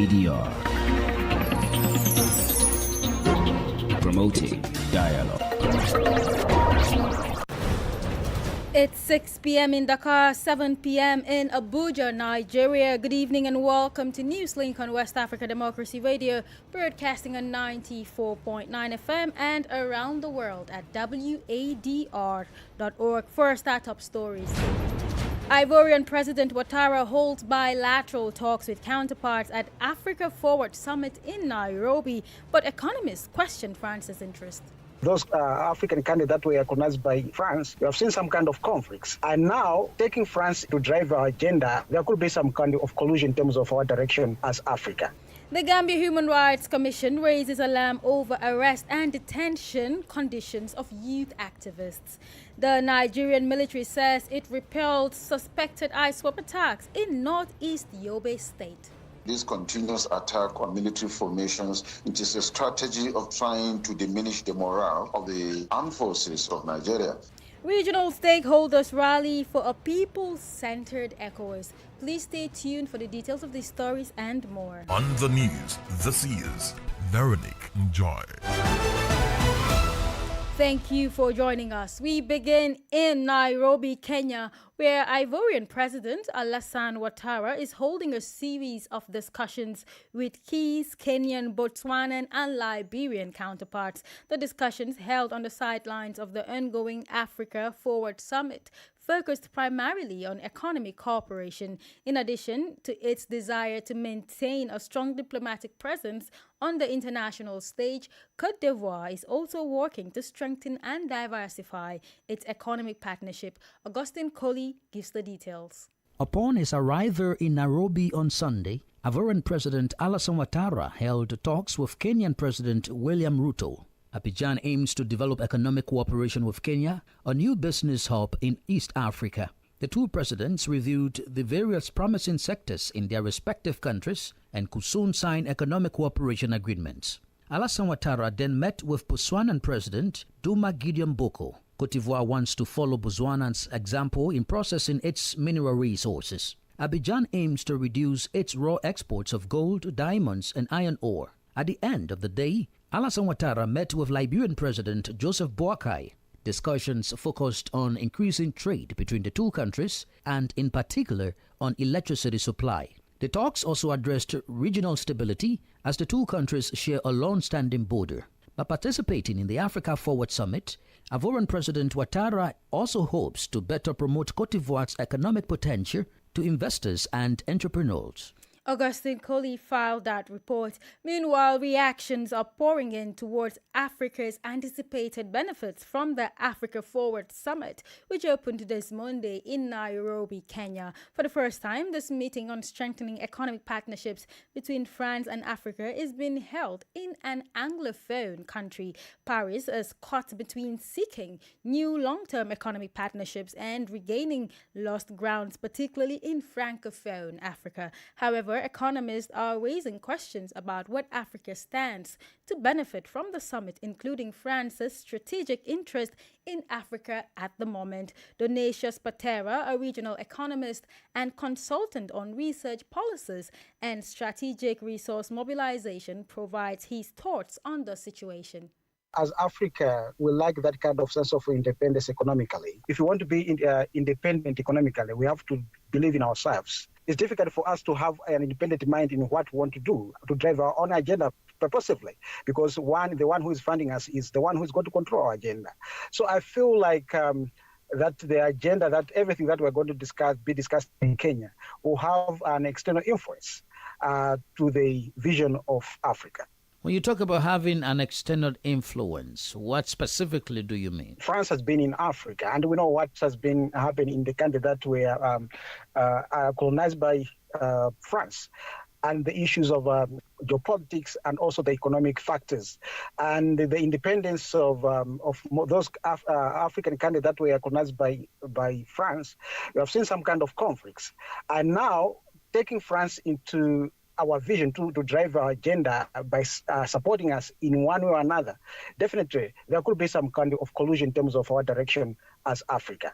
WADR, promoting dialogue. It's 6 p.m. in Dakar, 7 p.m. in Abuja, Nigeria. Good evening and welcome to Newslink on West Africa Democracy Radio, broadcasting on 94.9 FM and around the world at wadr.org. For our startup stories. Ivorian President Ouattara holds bilateral talks with counterparts at Africa Forward Summit in Nairobi, but economists question France's interest. Those African candidates that were recognized by France, we have seen some kind of conflicts. And now, taking France to drive our agenda, there could be some kind of collusion in terms of our direction as Africa. The Gambia Human Rights Commission raises alarm over arrest and detention conditions of youth activists. The Nigerian military says it repelled suspected ISWAP attacks in northeast Yobe State. This continuous attack on military formations, it is a strategy of trying to diminish the morale of the armed forces of Nigeria. Regional stakeholders rally for a people-centered ECOWAS. Please stay tuned for the details of these stories and more. On the news, this is Veronique Joy. Thank you for joining us. We begin in Nairobi, Kenya, where Ivorian President Alassane Ouattara is holding a series of discussions with Keys, Kenyan, Botswanan, and Liberian counterparts. The discussions held on the sidelines of the ongoing Africa Forward Summit focused primarily on economic cooperation, in addition to its desire to maintain a strong diplomatic presence on the international stage. Côte d'Ivoire is also working to strengthen and diversify its economic partnership. Augustine Coley gives the details. Upon his arrival in Nairobi on Sunday, Ivorian President Alassane Ouattara held talks with Kenyan President William Ruto. Abidjan aims to develop economic cooperation with Kenya, a new business hub in East Africa. The two presidents reviewed the various promising sectors in their respective countries and could soon sign economic cooperation agreements. Alassane Ouattara then met with Botswanan President Duma Gideon Boko. Côte d'Ivoire wants to follow Botswanan's example in processing its mineral resources. Abidjan aims to reduce its raw exports of gold, diamonds, and iron ore. At the end of the day, Alassane Ouattara met with Liberian President Joseph Boakai. Discussions focused on increasing trade between the two countries and, in particular, on electricity supply. The talks also addressed regional stability as the two countries share a long-standing border. By participating in the Africa Forward Summit, Ivorian President Ouattara also hopes to better promote Côte d'Ivoire's economic potential to investors and entrepreneurs. Augustine Coley filed that report. Meanwhile, reactions are pouring in towards Africa's anticipated benefits from the Africa Forward Summit, which opened this Monday in Nairobi, Kenya. For the first time, this meeting on strengthening economic partnerships between France and Africa is being held in an Anglophone country. Paris is caught between seeking new long-term economic partnerships and regaining lost grounds, particularly in Francophone Africa. However, economists are raising questions about what Africa stands to benefit from the summit, including France's strategic interest in Africa at the moment. Donatius Patera, a regional economist and consultant on research policies and strategic resource mobilization, provides his thoughts on the situation. As Africa, we like that kind of sense of independence economically. If we want to be independent economically, we have to believe in ourselves. It's difficult for us to have an independent mind in what we want to do, to drive our own agenda purposefully, because the one who is funding us is the one who is going to control our agenda. So I feel like that the agenda, that everything that we're going to be discussed in Kenya will have an external influence to the vision of Africa. When you talk about having an external influence, what specifically do you mean? France has been in Africa, and we know what has been happening in the country that were colonized by France, and the issues of geopolitics and also the economic factors, and the independence of those African countries that were colonized by France. We have seen some kind of conflicts, and now taking France into our vision to drive our agenda by supporting us in one way or another. Definitely, there could be some kind of collusion in terms of our direction as Africa.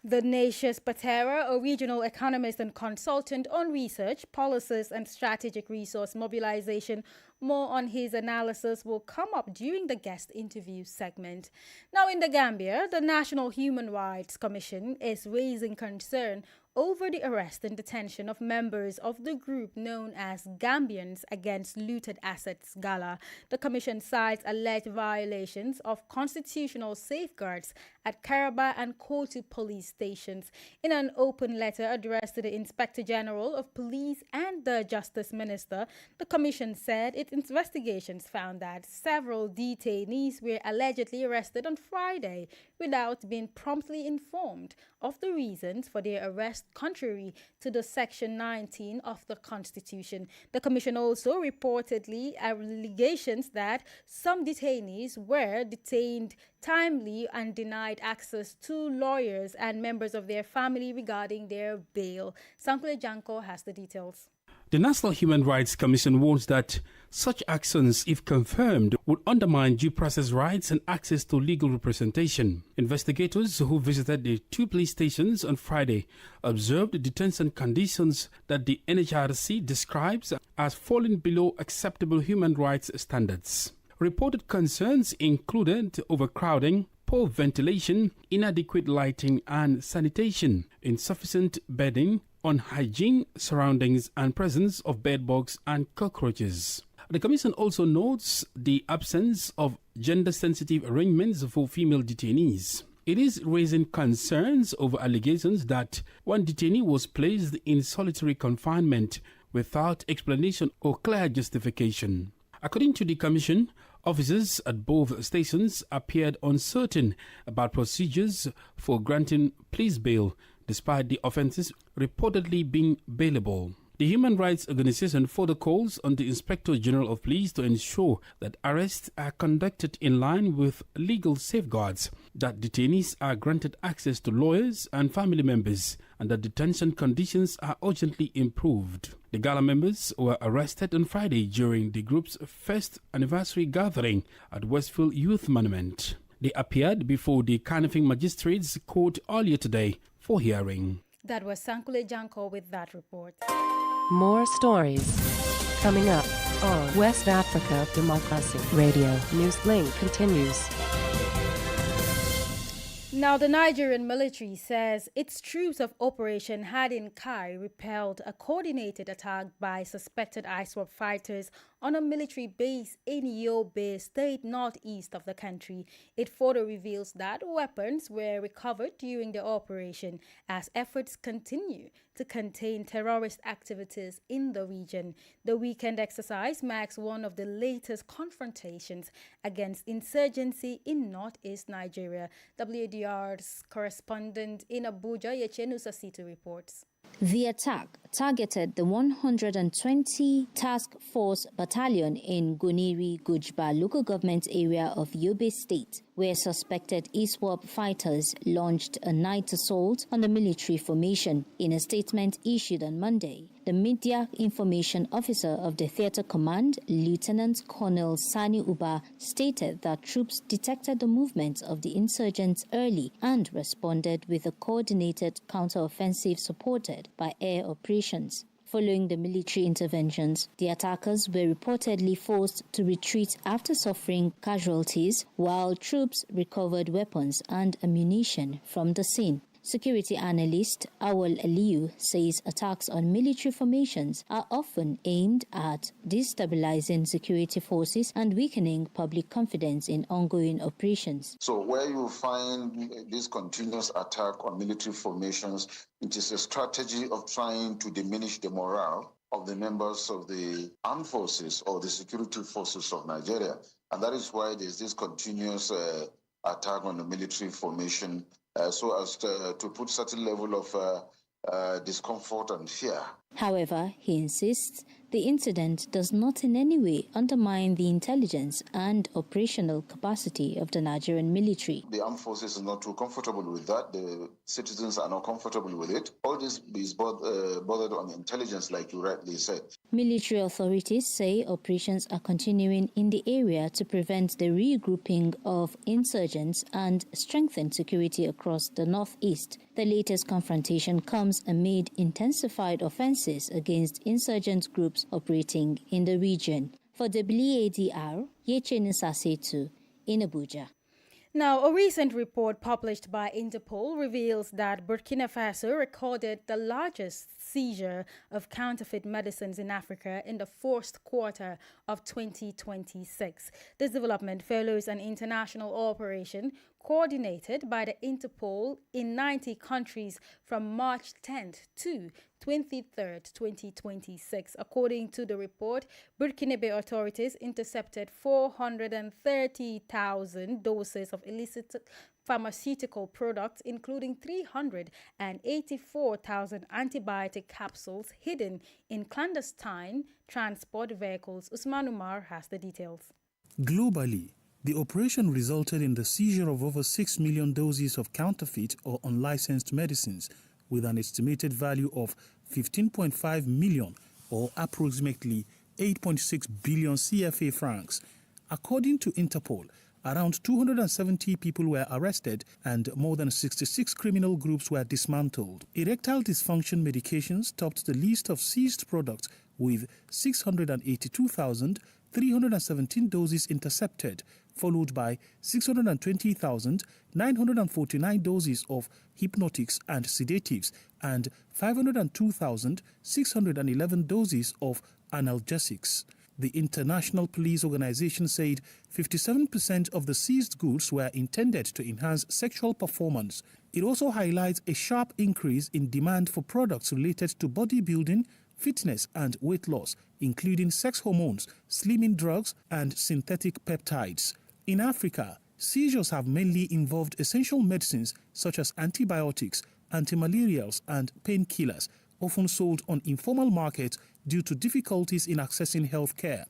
The Natius Patera, a regional economist and consultant on research, policies and strategic resource mobilization. More on his analysis will come up during the guest interview segment. Now in the Gambia, the National Human Rights Commission is raising concern over the arrest and detention of members of the group known as Gambians Against Looted Assets Gala. The commission cites alleged violations of constitutional safeguards at Karaba and Kotu police stations. In an open letter addressed to the Inspector General of Police and the Justice Minister, the commission said its investigations found that several detainees were allegedly arrested on Friday without being promptly informed of the reasons for their arrest, contrary to the Section 19 of the Constitution. The Commission also reportedly allegations that some detainees were detained timely and denied access to lawyers and members of their family regarding their bail. Sankule Janko has the details. The National Human Rights Commission warns that such actions, if confirmed, would undermine due process rights and access to legal representation. Investigators who visited the two police stations on Friday observed detention conditions that the NHRC describes as falling below acceptable human rights standards. Reported concerns included overcrowding, poor ventilation, inadequate lighting and sanitation, insufficient bedding, unhygiene surroundings and presence of bedbugs and cockroaches. The Commission also notes the absence of gender-sensitive arrangements for female detainees. It is raising concerns over allegations that one detainee was placed in solitary confinement without explanation or clear justification. According to the Commission, officers at both stations appeared uncertain about procedures for granting police bail, despite the offences reportedly being bailable. The Human Rights Organization further calls on the Inspector General of Police to ensure that arrests are conducted in line with legal safeguards, that detainees are granted access to lawyers and family members, and that detention conditions are urgently improved. The gala members were arrested on Friday during the group's first anniversary gathering at Westfield Youth Monument. They appeared before the Kanifing Magistrates Court earlier today for hearing. That was Sankule Janko with that report. More stories coming up on West Africa Democracy Radio. Newslink continues. Now, the Nigerian military says its troops of Operation Hadin Kai repelled a coordinated attack by suspected ISWAP fighters on a military base in Yobe State, northeast of the country. It further reveals that weapons were recovered during the operation as efforts continue to contain terrorist activities in the region. The weekend exercise marks one of the latest confrontations against insurgency in northeast Nigeria. WDR's correspondent in Abuja, Yechenusa Situ reports. The attack targeted the 120 Task Force Battalion in Goniri, Gujba local government area of Yobe State, where suspected ISWAP fighters launched a night assault on the military formation. In a statement issued on Monday, the Media Information Officer of the Theatre Command, Lieutenant Colonel Sani Uba, stated that troops detected the movements of the insurgents early and responded with a coordinated counteroffensive supported by air operations. Following the military interventions, the attackers were reportedly forced to retreat after suffering casualties, while troops recovered weapons and ammunition from the scene. Security analyst Awal Aliyu says attacks on military formations are often aimed at destabilizing security forces and weakening public confidence in ongoing operations. So where you find this continuous attack on military formations, it is a strategy of trying to diminish the morale of the members of the armed forces or the security forces of Nigeria. And that is why there's this continuous attack on the military formation so as to put certain level of discomfort and fear However, he insists the incident does not in any way undermine the intelligence and operational capacity of the Nigerian military. The armed forces are not too comfortable with that. The citizens are not comfortable with it. All this is bothered on intelligence, like you rightly said. Military authorities say operations are continuing in the area to prevent the regrouping of insurgents and strengthen security across the northeast. The latest confrontation comes amid intensified offenses against insurgent groups operating in the region. For WADR, Yechen Sasetu in Abuja. Now, a recent report published by Interpol reveals that Burkina Faso recorded the largest seizure of counterfeit medicines in Africa in the first quarter of 2026. This development follows an international operation coordinated by the Interpol in 90 countries from March 10th to 23rd, 2026. According to the report, Burkinabe authorities intercepted 430,000 doses of illicit pharmaceutical products, including 384,000 antibiotic capsules hidden in clandestine transport vehicles. Usman Umar has the details. Globally, the operation resulted in the seizure of over 6 million doses of counterfeit or unlicensed medicines with an estimated value of 15.5 million or approximately 8.6 billion CFA francs. According to Interpol, around 270 people were arrested and more than 66 criminal groups were dismantled. Erectile dysfunction medications topped the list of seized products with 682,317 doses intercepted, followed by 620,949 doses of hypnotics and sedatives and 502,611 doses of analgesics. The International Police Organization said 57% of the seized goods were intended to enhance sexual performance. It also highlights a sharp increase in demand for products related to bodybuilding, fitness and weight loss, including sex hormones, slimming drugs and synthetic peptides. In Africa, seizures have mainly involved essential medicines such as antibiotics, antimalarials and painkillers, often sold on informal markets due to difficulties in accessing health care.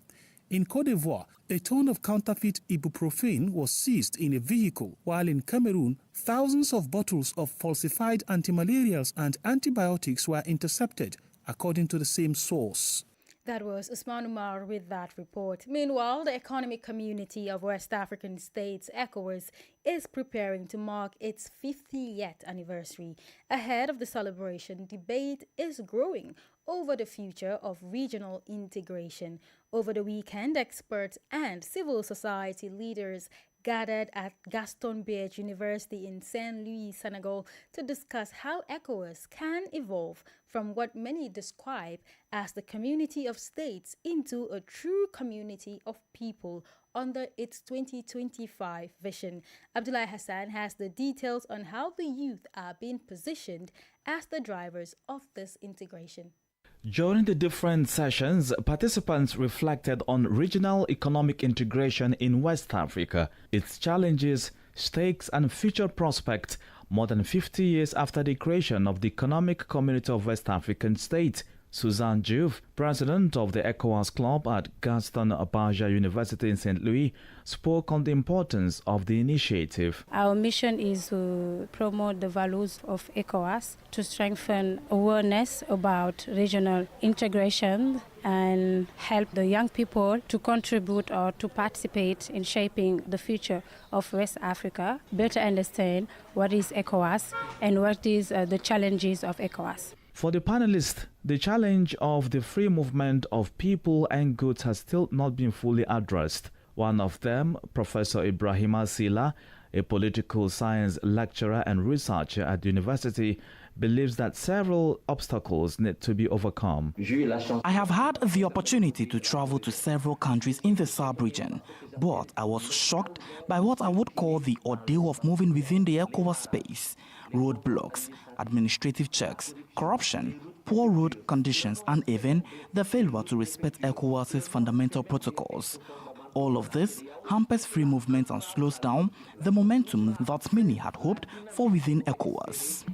In Côte d'Ivoire, a ton of counterfeit ibuprofen was seized in a vehicle, while in Cameroon, thousands of bottles of falsified antimalarials and antibiotics were intercepted, according to the same source. That was Usman Umar with that report. Meanwhile, the Economic Community of West African States, ECOWAS, is preparing to mark its 50th anniversary. Ahead of the celebration, debate is growing over the future of regional integration. Over the weekend, experts and civil society leaders gathered at Gaston Berger University in Saint Louis, Senegal, to discuss how ECOWAS can evolve from what many describe as the community of states into a true community of people under its 2025 vision. Abdullah Hassan has the details on how the youth are being positioned as the drivers of this integration. During the different sessions, participants reflected on regional economic integration in West Africa, its challenges, stakes and future prospects more than 50 years after the creation of the Economic Community of West African States. Suzanne Diouf, president of the ECOWAS Club at Gaston Berger University in St. Louis, spoke on the importance of the initiative. Our mission is to promote the values of ECOWAS, to strengthen awareness about regional integration and help the young people to contribute or to participate in shaping the future of West Africa, better understand what is ECOWAS and what is the challenges of ECOWAS. For the panelists, the challenge of the free movement of people and goods has still not been fully addressed. One of them, Professor Ibrahima Sila, a political science lecturer and researcher at the university, believes that several obstacles need to be overcome. I have had the opportunity to travel to several countries in the sub-region, but I was shocked by what I would call the ordeal of moving within the ECOWAS space. Roadblocks, administrative checks, corruption, poor road conditions, and even the failure to respect ECOWAS's fundamental protocols. All of this hampers free movement and slows down the momentum that many had hoped for within ECOWAS.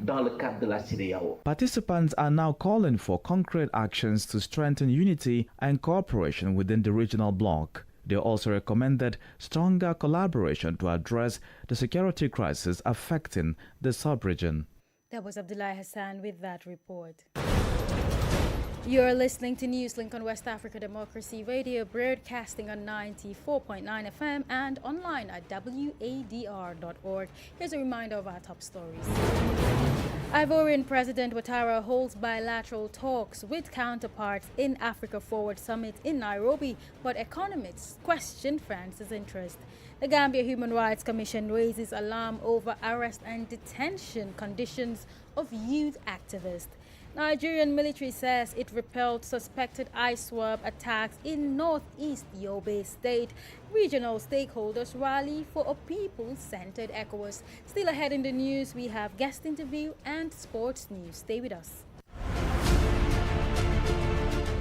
Participants are now calling for concrete actions to strengthen unity and cooperation within the regional bloc. They also recommended stronger collaboration to address the security crisis affecting the sub-region. That was Abdullah Hassan with that report. You're listening to Newslink on West Africa Democracy Radio, broadcasting on 94.9 FM and online at wadr.org. Here's a reminder of our top stories. Ivorian President Ouattara holds bilateral talks with counterparts in Africa Forward Summit in Nairobi, but economists question France's interest. The Gambia Human Rights Commission raises alarm over arrest and detention conditions of youth activists. Nigerian military says it repelled suspected ISWAP attacks in northeast Yobe State. Regional stakeholders rally for a people-centered ECOWAS. Still ahead in the news, we have guest interview and sports news. Stay with us.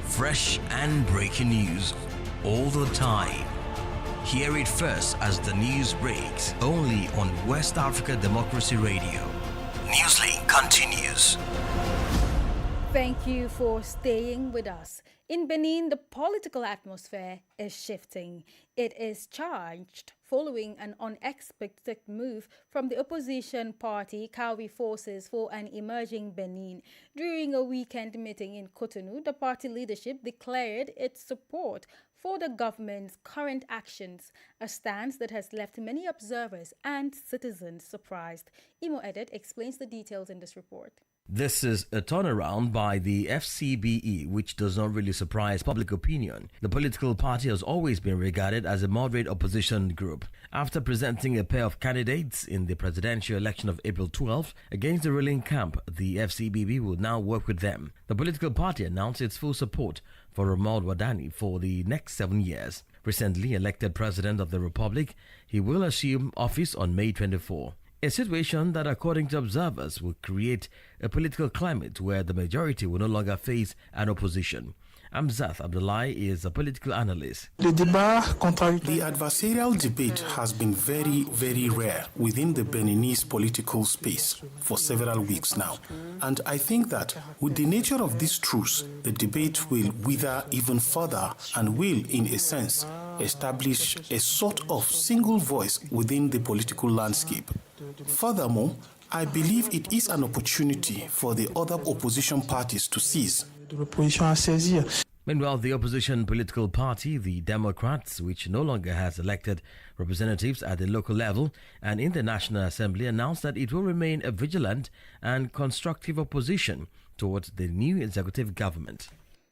Fresh and breaking news all the time. Hear it first as the news breaks, only on West Africa Democracy Radio. Newslink continues. Thank you for staying with us. In Benin, the political atmosphere is shifting. It is charged following an unexpected move from the opposition party Kawi Forces for an Emerging Benin. During a weekend meeting in Cotonou, the party leadership declared its support for the government's current actions, a stance that has left many observers and citizens surprised. Imo Edit explains the details in this report. This is a turnaround by the FCBE, which does not really surprise public opinion. The political party has always been regarded as a moderate opposition group. After presenting a pair of candidates in the presidential election of April 12 against the ruling camp, the FCBE will now work with them. The political party announced its full support for Romuald Wadani for the next 7 years. Recently elected president of the Republic, he will assume office on May 24. A situation that, according to observers, will create a political climate where the majority will no longer face an opposition. Amzat Abdullahi is a political analyst. The adversarial debate has been very, very rare within the Beninese political space for several weeks now. And I think that with the nature of this truce, the debate will wither even further and will, in a sense, establish a sort of single voice within the political landscape. Furthermore, I believe it is an opportunity for the other opposition parties to seize. Meanwhile, the opposition political party, the Democrats, which no longer has elected representatives at the local level and in the National Assembly, announced that it will remain a vigilant and constructive opposition towards the new executive government.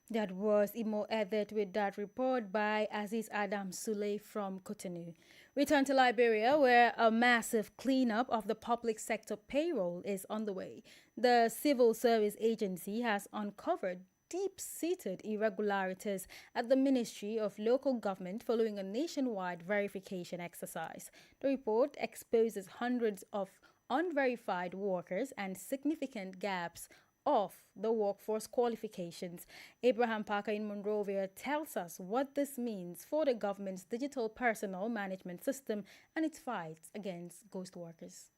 That was Imo Edit with that report by Aziz Adam Sule from Cotonou. Return to Liberia, where a massive cleanup of the public sector payroll is on the way. The Civil Service Agency has uncovered deep-seated irregularities at the Ministry of Local Government following a nationwide verification exercise. The report exposes hundreds of unverified workers and significant gaps of the workforce qualifications. Abraham Parker in Monrovia tells us what this means for the government's digital personnel management system and its fight against ghost workers.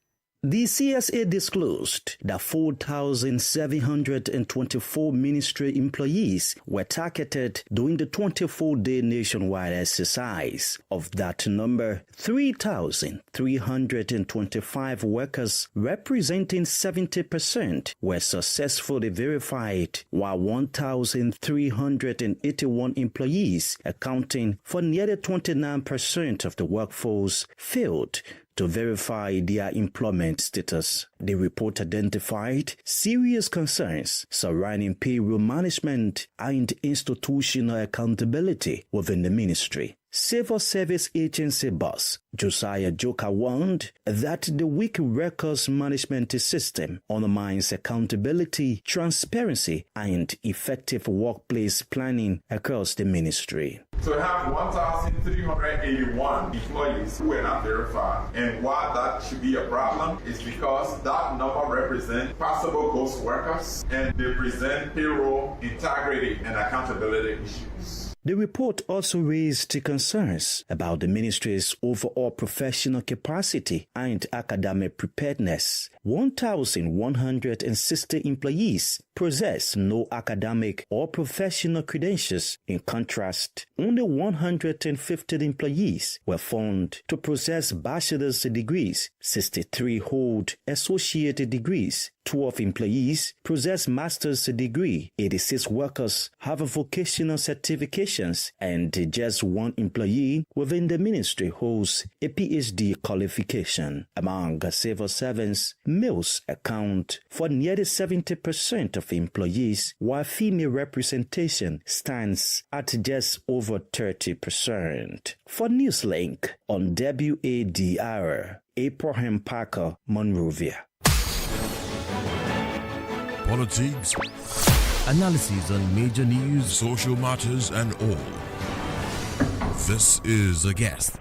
The CSA disclosed that 4,724 ministry employees were targeted during the 24-day nationwide exercise. Of that number, 3,325 workers, representing 70%, were successfully verified, while 1,381 employees, accounting for nearly 29% of the workforce, failed to verify their employment status. The report identified serious concerns surrounding payroll management and institutional accountability within the ministry. Civil Service Agency boss Josiah Joka warned that the weak records management system undermines accountability, transparency, and effective workplace planning across the ministry. So we have 1,381 employees who were not verified. And why that should be a problem is because that number represents possible ghost workers and they present payroll integrity and accountability issues. The report also raised concerns about the ministry's overall professional capacity and academic preparedness. 1,160 employees possess no academic or professional credentials. In contrast, only 150 employees were found to possess bachelor's degrees. 63 hold associate degrees. 12 employees possess master's degree. 86 workers have vocational certifications, and just one employee within the ministry holds a PhD qualification. Among civil servants, males account for nearly 70% of employees, while female representation stands at just over 30%. For Newslink on WADR, Abraham Parker, Monrovia. Politics, analyses on major news, social matters, and all. This is A Guest.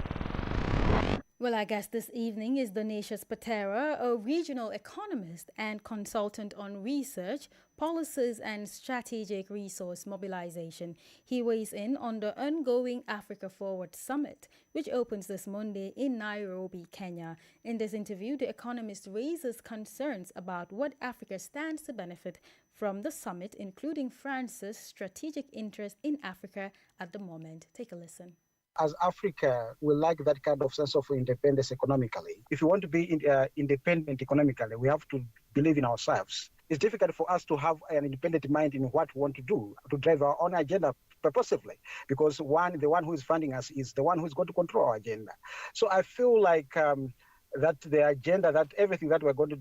Well, our guest this evening is Donatius Patera, a regional economist and consultant on research, policies and strategic resource mobilization. He weighs in on the ongoing Africa Forward Summit, which opens this Monday in Nairobi, Kenya. In this interview, the economist raises concerns about what Africa stands to benefit from the summit, including France's strategic interest in Africa at the moment. Take a listen. As Africa, we lack that kind of sense of independence economically. If we want to be independent economically, we have to believe in ourselves. It's difficult for us to have an independent mind in what we want to do, to drive our own agenda purposively, because the one who is funding us is the one who is going to control our agenda. So I feel like that the agenda, that everything that we're going to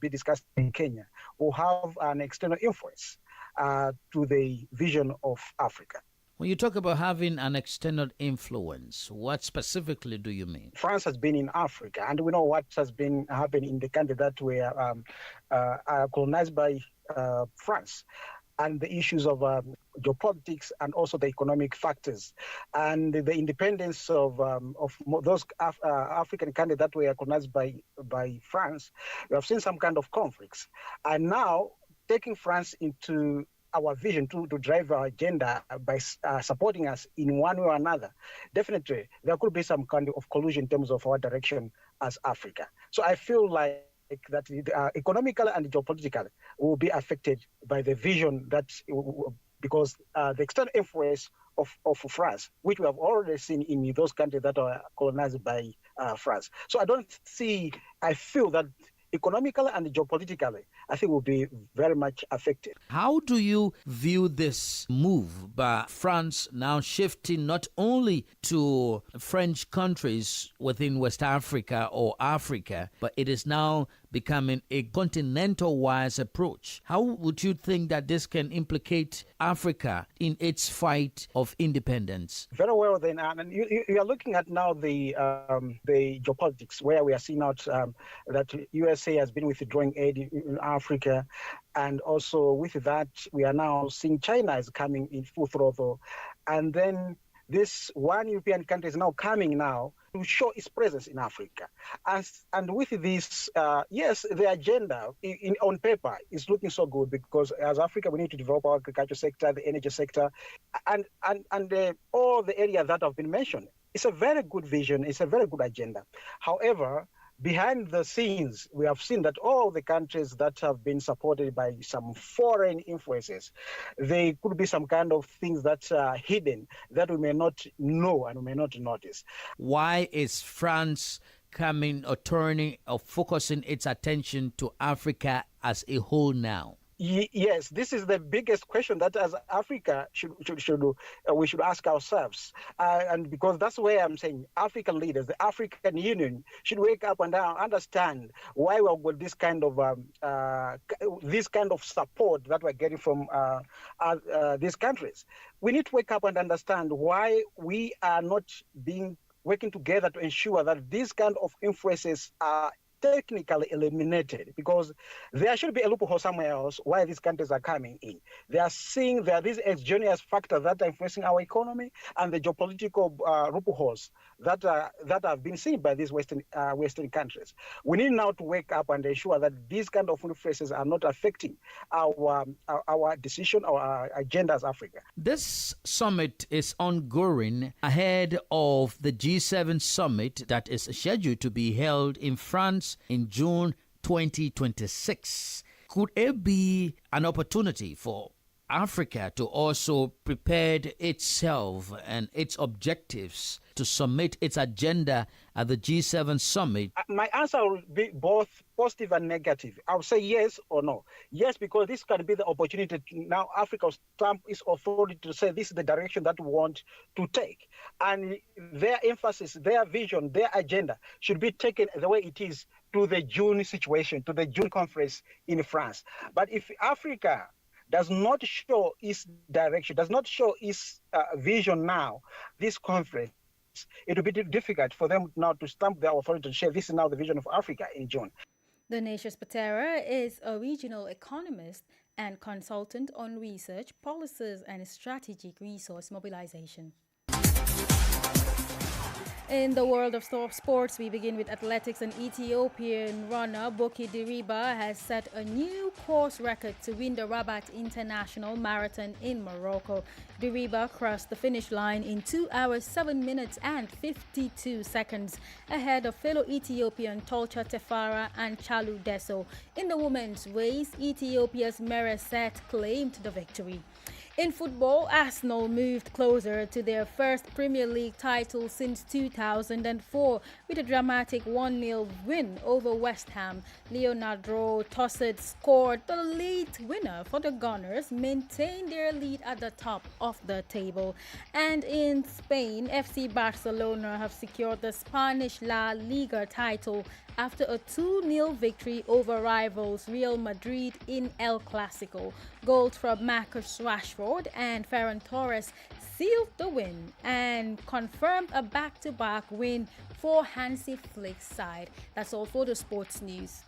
be discussed in Kenya will have an external influence to the vision of Africa. When you talk about having an external influence, what specifically do you mean? France has been in Africa, and we know what has been happening in the country that were colonized by France, and the issues of geopolitics and also the economic factors, and the independence of those African countries that were colonized by France. We have seen some kind of conflicts, and now taking France into our vision to drive our agenda by supporting us in one way or another, definitely there could be some kind of collusion in terms of our direction as Africa. So I feel like that economically and geopolitically will be affected by the vision that, because the external influence of France, which we have already seen in those countries that are colonized by France. So I feel that economically and geopolitically, I think will be very much affected. How do you view this move by France now shifting not only to French countries within West Africa or Africa, but it is now becoming a continental-wise approach? How would you think that this can implicate Africa in its fight of independence? Very well then, and you are looking at now the geopolitics, where we are seeing out that USA has been withdrawing aid in Africa, and also with that we are now seeing China is coming in full throttle, and then this one European country is now coming now to show its presence in Africa. And with this, yes, the agenda on paper is looking so good, because as Africa, we need to develop our agriculture sector, the energy sector, and all the areas that have been mentioned. It's a very good vision. It's a very good agenda. However, behind the scenes, we have seen that all the countries that have been supported by some foreign influences, there could be some kind of things that are hidden that we may not know and we may not notice. Why is France coming or turning or focusing its attention to Africa as a whole now? Yes, this is the biggest question that as Africa we should ask ourselves, and because that's where I'm saying African leaders, the African Union, should wake up and understand why we've got this kind of support that we're getting from these countries. We need to wake up and understand why we are not working together to ensure that these kind of influences are technically eliminated because there should be a loophole somewhere else why these countries are coming in. They are seeing there are these exogenous factors that are influencing our economy and the geopolitical loopholes that have been seen by these Western countries. We need now to wake up and ensure that these kind of influences are not affecting our decision or our agenda as Africa. This summit is ongoing ahead of the G7 summit that is scheduled to be held in France in June 2026. Could it be an opportunity for Africa to also prepare itself and its objectives to submit its agenda at the G7 summit? My answer will be both positive and negative. I would say yes or no. Yes, because this can be the opportunity to now Africa stamp its authority to say this is the direction that we want to take. And their emphasis, their vision, their agenda should be taken the way it is to the June situation, to the June conference in France. But if Africa does not show its direction, does not show its vision now, this conference, it will be difficult for them now to stamp their authority to share this is now the vision of Africa in June. Dinesh Patera is a regional economist and consultant on research, policies and strategic resource mobilization. In the world of sports, we begin with athletics. An Ethiopian runner, Boki Diriba, has set a new course record to win the Rabat International Marathon in Morocco. Diriba crossed the finish line in 2 hours, 7 minutes and 52 seconds, ahead of fellow Ethiopian Tolcha Tefara and Chalu Deso. In the women's race, Ethiopia's Mereset claimed the victory. In football, Arsenal moved closer to their first Premier League title since 2004 with a dramatic 1-0 win over West Ham. Leonardo Trossard scored the late winner for the Gunners, maintained their lead at the top of the table. And in Spain, FC Barcelona have secured the Spanish La Liga title after a 2-0 victory over rivals Real Madrid in El Clasico. Goals from Marcus Rashford and Ferran Torres sealed the win and confirmed a back-to-back win for Hansi Flick's side. That's all for the sports news.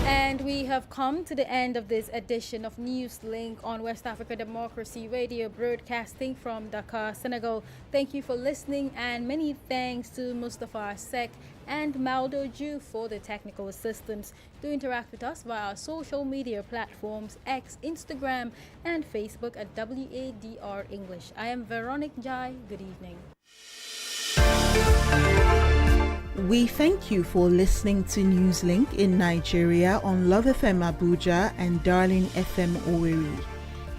And we have come to the end of this edition of Newslink on West Africa Democracy Radio, broadcasting from Dakar, Senegal. Thank you for listening, and many thanks to Mustafa Sek and Maldo Ju for the technical assistance. Do interact with us via our social media platforms, X, Instagram, and Facebook at WADR English. I am Veronique Jai. Good evening. We thank you for listening to Newslink in Nigeria on Love FM Abuja and Darling FM Owerri.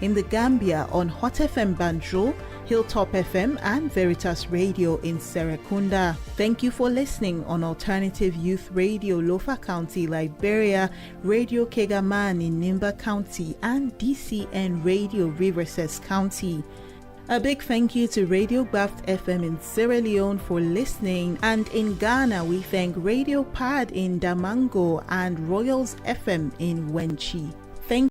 In the Gambia on Hot FM Banjul, Hilltop FM and Veritas Radio in Serekunda. Thank you for listening on Alternative Youth Radio Lofa County, Liberia, Radio Kegaman in Nimba County, and DCN Radio Riverses County. A big thank you to Radio Baft FM in Sierra Leone for listening, and in Ghana we thank Radio Pad in Damango and Royals FM in Wenchi.